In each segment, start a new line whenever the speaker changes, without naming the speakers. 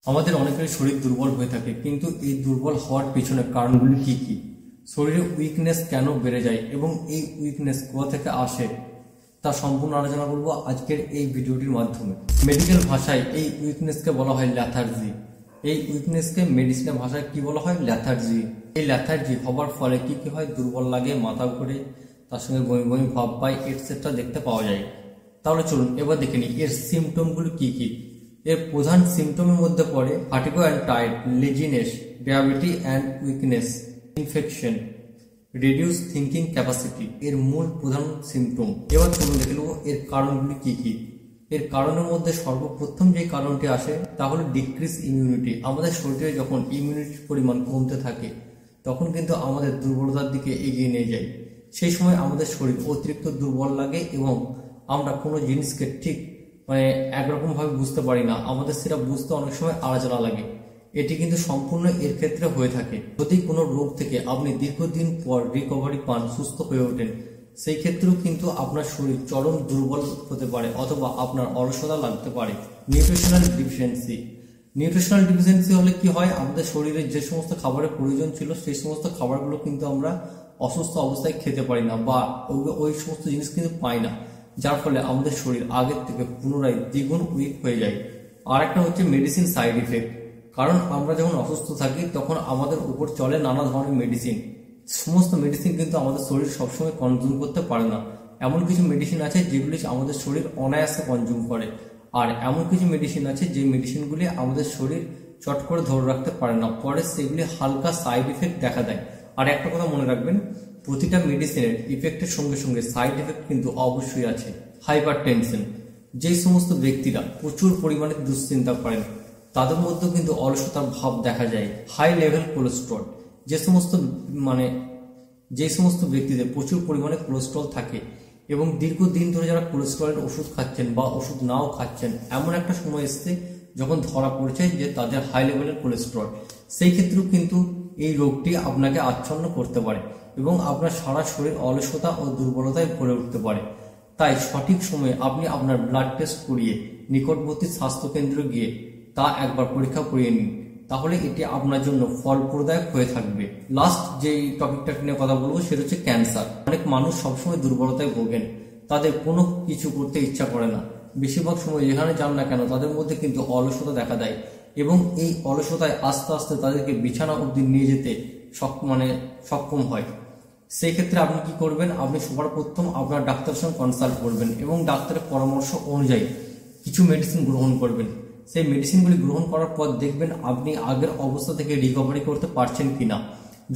আমাদের অনেকেরই শরীর দুর্বল হয়ে থাকে, কিন্তু এই দুর্বল হওয়ার পেছনে কারণগুলি কি কি? শরীরে উইকনেস কেন বেড়ে যায় এবং এই উইকনেস কোথা থেকে আসে তা সম্পূর্ণ আলোচনা করব আজকের এই ভিডিওটির মাধ্যমে। মেডিকেল ভাষায় এই উইকনেসকে বলা হয় ল্যাথার্জি। এই উইকনেসকে মেডিসিনের ভাষায় কি বলা হয়? ল্যাথার্জি। এই ল্যাথার্জি হবার ফলে কি কি হয়? দুর্বল লাগে, মাথা ঘোরে, তার সঙ্গে বমি বমি ভাব পায়, এটসেট্রা দেখতে পাওয়া যায়। তাহলে চলুন এবার দেখে নিই এর সিমটমগুলি কি কি। এর প্রধান সিমটমের মধ্যে পড়ে vertigo and tired, laziness, gravity and weakness, infection, reduce thinking capacity এর মূল প্রধান সিমটম। এবার চলুন দেখে নেব এর কারণগুলি কি কি। এর কারণের মধ্যে সর্বপ্রথম যে কারণটি আসে তা হলো ডিক্রিজ ইমিউনিটি। আমাদের শরীরে যখন ইমিউনিটির পরিমাণ কমতে থাকে তখন কিন্তু আমাদের দুর্বলতার দিকে এগিয়ে নিয়ে যায়। সেই সময় আমাদের শরীর অতিরিক্ত দুর্বল লাগে এবং আমরা কোনো জিনিসকে ঠিক একরকম ভাবে বুঝতে পারি না, আমাদের সেটা বুঝতে অনেক সময় আলোচনা লাগে। এটি কিন্তু সম্পূর্ণ এর ক্ষেত্রে হয়ে থাকে। যদি কোনো রোগ থেকে আপনি দীর্ঘদিন পর রিকভারি পান, সুস্থ হয়ে ওঠেন, সেই ক্ষেত্রেও কিন্তু আপনার শরীর চরম দুর্বল হতে পারে অথবা আপনার অলসতা লাগতে পারে। Nutritional deficiency. নিউট্রিশনাল ডিফিসিয়েন্সি হলে কি হয়? আমাদের শরীরে যে সমস্ত খাবারের প্রয়োজন ছিল সেই সমস্ত খাবারগুলো কিন্তু আমরা অসুস্থ অবস্থায় খেতে পারি না বা ওই সমস্ত জিনিস কিন্তু পাই না, যার ফলে আমাদের শরীর আগের থেকে পুনরায় দ্বিগুণ উইক হয়ে যায়। আর একটা হচ্ছে মেডিসিন সাইড ইফেক্ট। কারণ আমরা যখন অসুস্থ থাকি তখন আমাদের উপর চলে নানা ধরনের মেডিসিন। সমস্ত মেডিসিন কিন্তু আমাদের শরীর সবসময় কনজিউম করতে পারে না। এমন কিছু মেডিসিন আছে যেগুলি আমাদের শরীর অনায়াসে কনজিউম করে, আর এমন কিছু মেডিসিন আছে যে মেডিসিনগুলি আমাদের শরীর চট করে ধরে রাখতে পারে না, পরে সেগুলি হালকা সাইড ইফেক্ট দেখা দেয়। আর একটা কথা মনে রাখবেন, প্রতিটা মেডিসিনের ইফেক্টের সঙ্গে সঙ্গে সাইড ইফেক্ট কিন্তু অবশ্যই আছে। Hyper tension. যে সমস্ত ব্যক্তিরা প্রচুর পরিমাণে দুশ্চিন্তা করেন তাদের মধ্যেও কিন্তু অলসতার ভাব দেখা যায়। High level cholesterol. যে সমস্ত ব্যক্তিদের প্রচুর পরিমাণে কোলেস্ট্রল থাকে এবং দীর্ঘদিন ধরে যারা কোলেস্ট্রলের ওষুধ খাচ্ছেন বা ওষুধ নাও খাচ্ছেন, এমন একটা সময় এসছে যখন ধরা পড়ছে যে তাদের হাই লেভেলের কোলেস্ট্রল, সেই ক্ষেত্রেও কিন্তু এই রোগটি আপনাকে আচ্ছন্ন করতে পারে এবং আপনার সারা শরীর অলসতা ও দুর্বলতায় ভরে উঠতে পারে। তাই সঠিক সময়ে আপনি আপনার ব্লাড টেস্ট করিয়ে নিকটবর্তী স্বাস্থ্যকেন্দ্রে গিয়ে তা একবার পরীক্ষা করিয়ে নিন, তাহলে এটি আপনার জন্য ফলপ্রদায়ক হয়ে থাকবে। লাস্ট যে টপিকটা নিয়ে কথা বলবো সেটা হচ্ছে ক্যান্সার। অনেক মানুষ সবসময় দুর্বলতায় ভোগেন, তাদের কোনো কিছু করতে ইচ্ছা করে না। বেশিরভাগ সময় যেখানে যান না কেন তাদের মধ্যে কিন্তু অলসতা দেখা দেয় এবং এই অলসতায় আস্তে আস্তে তাদেরকে বিছানা অবধি নিয়ে যেতে সক্ষম হয়। সেই ক্ষেত্রে আপনি কি করবেন? আপনি সবার প্রথম আপনার ডাক্তারের সঙ্গে কনসাল্ট করবেন এবং ডাক্তারের পরামর্শ অনুযায়ী কিছু মেডিসিন গ্রহণ করবেন। সেই মেডিসিনগুলি গ্রহণ করার পর দেখবেন আপনি আগের অবস্থা থেকে রিকভারি করতে পারছেন কিনা।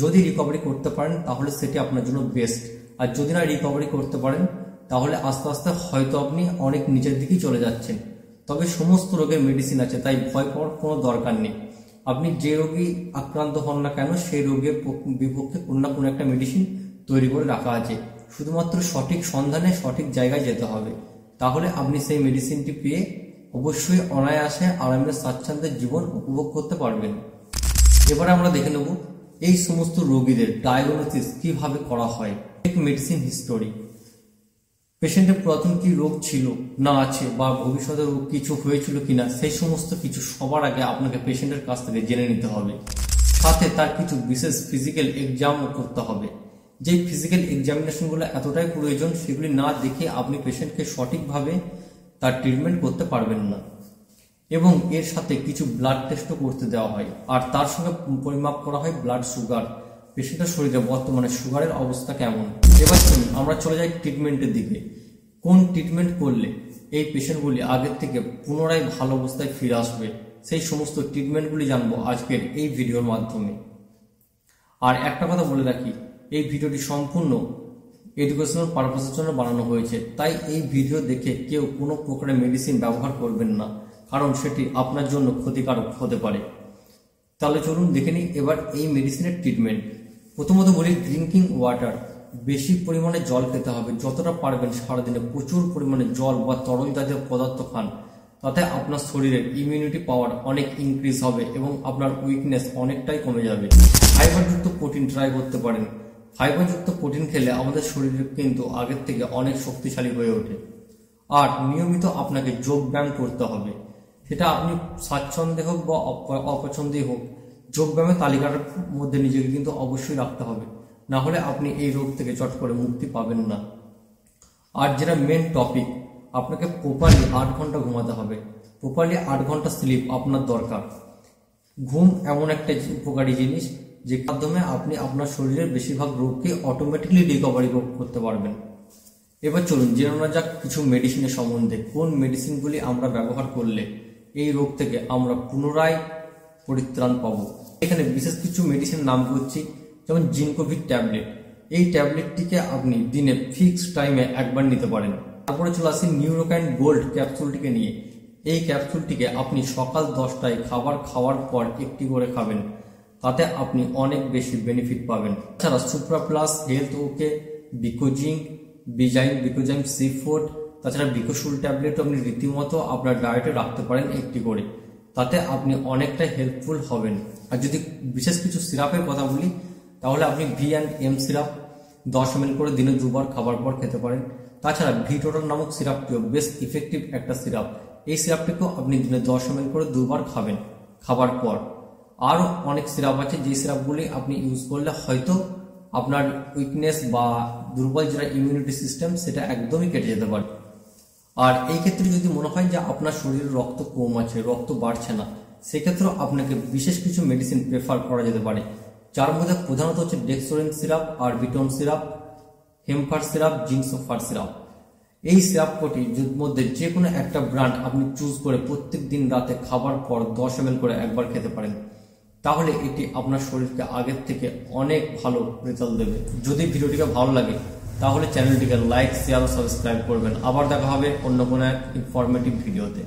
যদি রিকভারি করতে পারেন তাহলে সেটি আপনার জন্য বেস্ট, আর যদি না রিকভারি করতে পারেন তাহলে আস্তে আস্তে হয়তো আপনি অনেক নিচের দিকেই চলে যাচ্ছেন। তবে সমস্ত রোগের মেডিসিন আছে, তাই ভয় পাওয়ার কোনো দরকার নেই। আপনি যে রোগী আক্রান্ত হন না কেন সেই রোগের বিপক্ষে কোনো না কোনো একটা মেডিসিন তৈরি করে রাখা আছে। শুধুমাত্র সঠিক সন্ধানে সঠিক জায়গায় যেতে হবে, তাহলে আপনি সেই মেডিসিনটি পেয়ে অবশ্যই অনায়াসে আরামের স্বাচ্ছন্দ্যের জীবন উপভোগ করতে পারবেন। এবারে আমরা দেখে নেব এই সমস্ত রোগীদের ডায়াগনোসিস কিভাবে করা হয়। এক মেডিসিন হিস্টোরি। পেশেন্টের পুরাতন কি রোগ ছিল না আছে বা ভবিষ্যতে রোগ কিছু হয়েছিল কিনা, সেই সমস্ত কিছু সবার আগে আপনাকে পেশেন্টের কাছ থেকে জেনে নিতে হবে। সাথে তার কিছু বিশেষ ফিজিক্যাল এক্সামও করতে হবে। যে ফিজিক্যাল এক্সামিনেশনগুলো এতটাই প্রয়োজন, সেগুলি না দেখে আপনি পেশেন্টকে সঠিকভাবে তার ট্রিটমেন্ট করতে পারবেন না। এবং এর সাথে কিছু ব্লাড টেস্টও করতে দেওয়া হয়, আর তার সঙ্গে পরিমাপ করা হয় ব্লাড সুগার। পেশেন্টের শরীরে বর্তমানে সুগারের অবস্থা কেমন। এবার আমরা চলে যাই ট্রিটমেন্টের দিকে। কোন ট্রিটমেন্ট করলে এই পেশেন্টগুলি আগের থেকে পুনরায় ভালো অবস্থায় ফিরে আসবে, সেই সমস্ত ট্রিটমেন্টগুলি জানবো আজকের এই ভিডিওর মাধ্যমে। আর একটা কথা বলে রাখি, এই ভিডিওটি সম্পূর্ণ এডুকেশনাল পারপাসের জন্য বানানো হয়েছে, তাই এই ভিডিও দেখে কেউ কোনো প্রকারের মেডিসিন ব্যবহার করবেন না, কারণ সেটি আপনার জন্য ক্ষতিকারক হতে পারে। তাহলে চলুন দেখে নিই এবার এই মেডিসিনের ট্রিটমেন্ট। প্রথমত বলি ড্রিঙ্কিং ওয়াটার। বেশি পরিমাণে জল খেতে হবে, যতটা পারবেন সারাদিনে প্রচুর পরিমাণে জল বা তরল জাতীয় পদার্থ খান, তাতে আপনার শরীরের ইমিউনিটি পাওয়ার অনেক ইনক্রিজ হবে এবং আপনার উইকনেস অনেকটাই কমে যাবে। ফাইবারযুক্ত প্রোটিন ট্রাই করতে পারেন। ফাইবারযুক্ত প্রোটিন খেলে আমাদের শরীর কিন্তু আগের থেকে অনেক শক্তিশালী হয়ে ওঠে। আর নিয়মিত আপনাকে যোগ ব্যায়াম করতে হবে। সেটা আপনি স্বাচ্ছন্দ্যে হোক বা অপছন্দে হোক, যোগব্যায়ামের তালিকার মধ্যে নিজেকে কিন্তু অবশ্যই রাখতে হবে, না হলে আপনি এই রোগ থেকে চট করে মুক্তি পাবেন না। আর যেটা মেন টপিক, আপনাকে প্রপারলি 8 ঘন্টা ঘুমাতে হবে। প্রপারলি 8 ঘন্টা স্লিপ আপনার দরকার। ঘুম এমন একটা উপকারী জিনিস যে মাধ্যমে আপনি আপনার শরীরের বেশিরভাগ রোগকে অটোমেটিকলি রিকভারি করতে পারবেন। এবার চলুন জেনে নেওয়া যাক কিছু মেডিসিনের সম্বন্ধে, কোন মেডিসিনগুলি আমরা ব্যবহার করলে এই রোগ থেকে আমরা পুনরায় পরিত্রাণ পাবো। এখানে বিশেষ কিছু মেডিসিন নাম করছি, যেমন জিনকোভিড ট্যাবলেট। এই ট্যাবলেটটিকে আপনি দিনে ফিক্সড টাইমে একবার নিতে পারেন। তারপরে চলে আসি নিউরোকাইন গোল্ড ক্যাপসুলটিকে নিয়ে। এই ক্যাপসুলটিকে আপনি সকাল 10টায় খাবার খাওয়ার পর একটি করে খাবেন, তাতে আপনি অনেক বেশি বেনিফিট পাবেন। এছাড়া সুপ্রা প্লাস হেলথ ওকে, বিকোজিং, বিকোজাইম C4, তাছাড়া বিকোশুল ট্যাবলেটও আপনি রীতিমতো আপনার ডায়েটে রাখতে পারেন একটি করে, তাতে আপনি অনেকটা হেল্পফুল হবেন। আর যদি বিশেষ কিছু সিরাপের কথা বলি, তাহলে আপনি V&M সিরাপ 10 ml করে দিনে 2 বার খাবার পর খেতে পারেন। তাছাড়া ভিটোটাল নামক সিরাপটিও বেশ ইফেক্টিভ একটা সিরাপ। এই সিরাপটিকেও আপনি দিনে 10 ml করে 2 বার খাবেন খাবার পর। আরও অনেক সিরাপ আছে, যে সিরাপগুলি আপনি ইউজ করলে হয়তো আপনার উইকনেস বা দুর্বল যেটা ইমিউনিটি সিস্টেম সেটা একদমই কেটে যেতে পারে। আর এই ক্ষেত্রে যদি মনে হয় যে আপনার শরীরে রক্ত কম আছে, রক্ত বাড়ছে না, সেক্ষেত্রেও আপনাকে বিশেষ কিছু মেডিসিন প্রেফার করা যেতে পারে, যার মধ্যে প্রধানত হচ্ছে ডেক্সোরেন সিরাপ, আরবিটন সিরাপ, হেমফার সিরাপ, জিনসোফার সিরাপ। এই সিরাপ কটির মধ্যে যে কোনো একটা ব্র্যান্ড আপনি চুজ করে প্রত্যেক দিন রাতে খাবার পর 10 ml করে একবার খেতে পারেন, তাহলে এটি আপনার শরীরকে আগের থেকে অনেক ভালো রেজাল্ট দেবে। যদি ভিডিওটিকে ভালো লাগে তাহলে চ্যানেলটিকে লাইক, শেয়ার ও সাবস্ক্রাইব করবেন। আবার দেখা হবে অন্য কোনো এক ইনফরমেটিভ ভিডিওতে।